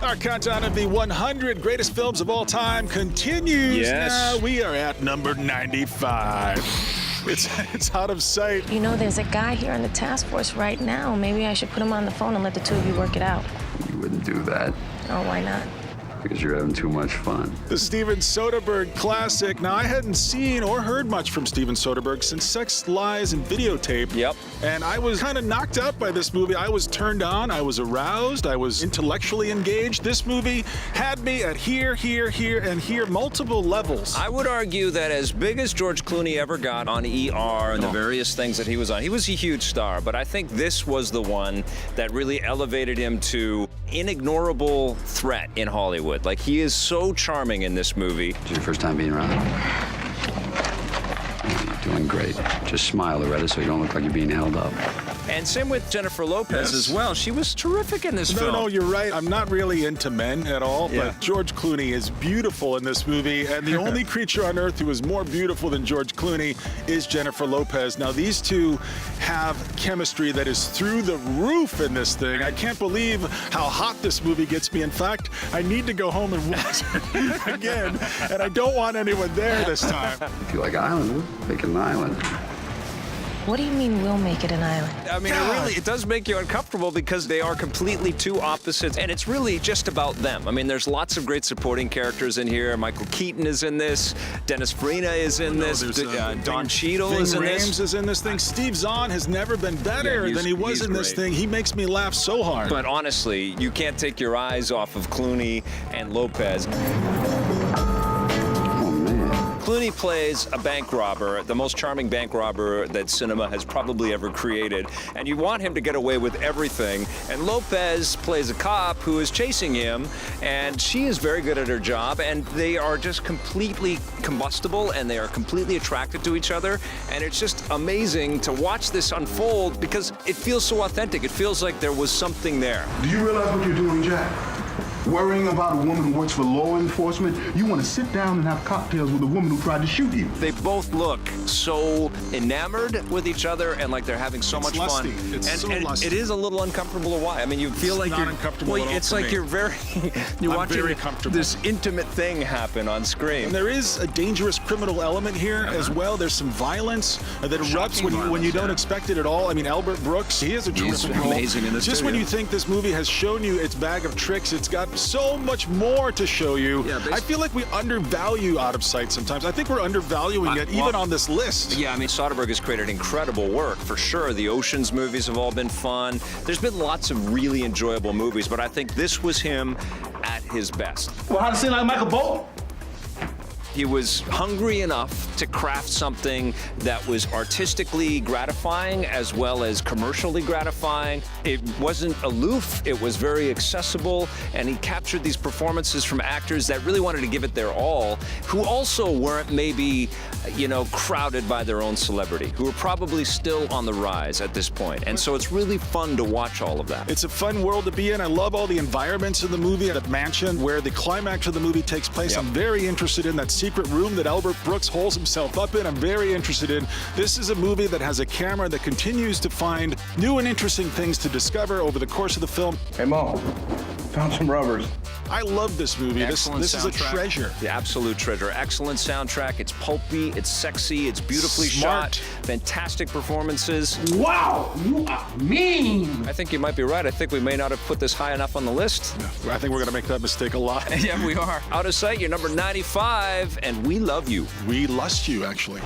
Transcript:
Our countdown of the 100 greatest films of all time continues. Yes. Now we are at number 95. It's out of sight. You know, there's a guy here on the task force right now. Maybe I should put him on the phone and let the two of you work it out. You wouldn't do that Oh, why not? because you're having too much fun. The Steven Soderbergh classic. Now, I hadn't seen or heard much from Steven Soderbergh since Sex, Lies, and Videotape. Yep. And I was kind of knocked out by this movie. I was turned on. I was aroused. I was intellectually engaged. This movie had me at here, and here, multiple levels. I would argue that as big as George Clooney ever got on ER and the various things that he was on, he was a huge star, but I think this was the one that really elevated him to inignorable threat in Hollywood. Like, he is so charming in this movie. Is it your first time being around? You're doing great. Just smile, Loretta, so you don't look like you're being held up. And same with Jennifer Lopez as well. She was terrific in this film. No, you're right. I'm not really into men at all, Yeah. but George Clooney is beautiful in this movie, and the only creature on earth who is more beautiful than George Clooney is Jennifer Lopez. Now, these two have chemistry that is through the roof in this thing. I can't believe how hot this movie gets me. In fact, I need to go home and watch it again, and I don't want anyone there this time. If you like island, we'll make it an island. What do you mean we'll make it an island? I mean, it does make you uncomfortable because they are completely two opposites, and it's really just about them. I mean, there's lots of great supporting characters in here. Michael Keaton is in this. Dennis Farina is in this. Don Cheadle is in this. James is in this thing. Steve Zahn has never been better Yeah, than he was he's in this great. thing. He makes me laugh so hard. But honestly, you can't take your eyes off of Clooney and Lopez. Oh, man. Clooney plays a bank robber, the most charming bank robber that cinema has probably ever created, and you want him to get away with everything. And Lopez plays a cop who is chasing him, and she is very good at her job, and they are just completely combustible, and they are completely attracted to each other, and it's just amazing to watch this unfold because it feels so authentic. It feels like there was something there. Do you realize what you're doing, Jack? Worrying about a woman who works for law enforcement? You want to sit down and have cocktails with a woman who tried to shoot you. They both look so enamored with each other and like they're having so much lusty. fun. It's and, so and lusty. it is a little uncomfortable to watch. I mean, you feel It's like not you're uncomfortable well, at all it's for like me. you're very you're I'm watching very comfortable. this intimate thing happen on screen. And there is a dangerous criminal element here as well. There's some violence that erupts when you don't expect it at all. I mean, Albert Brooks, he is a He's terrific role. amazing in this Just too, when yeah. you think this movie has shown you its bag of tricks, it's got so much more to show you. Yeah, I feel like we undervalue Out of Sight sometimes. I think we're undervaluing it even on this list. Yeah, I mean, Soderbergh has created incredible work, for sure. The Ocean's movies have all been fun. There's been lots of really enjoyable movies, but I think this was him at his best. Well, how to seem like Michael Bolton? He was hungry enough to craft something that was artistically gratifying as well as commercially gratifying. It wasn't aloof, it was very accessible, and he captured these performances from actors that really wanted to give it their all, who also weren't maybe, crowded by their own celebrity, who were probably still on the rise at this point. And so it's really fun to watch all of that. It's a fun world to be in. I love all the environments in the movie. The mansion where the climax of the movie takes place. Yep. I'm very interested in that secret room that Albert Brooks holds himself up in. I'm very interested in. This is a movie that has a camera that continues to find new and interesting things to discover over the course of the film. Hey, Mo, found some rubbers. I love this movie. Excellent This is a soundtrack. treasure. The absolute treasure. Excellent soundtrack. It's pulpy, it's sexy, it's beautifully Smart. shot. Fantastic performances. Wow, you are mean. I think you might be right. I think we may not have put this high enough on the list. I think we're going to make that mistake a lot. Yeah, we are. Out of Sight, you're number 95, and we love you. We lust you, actually.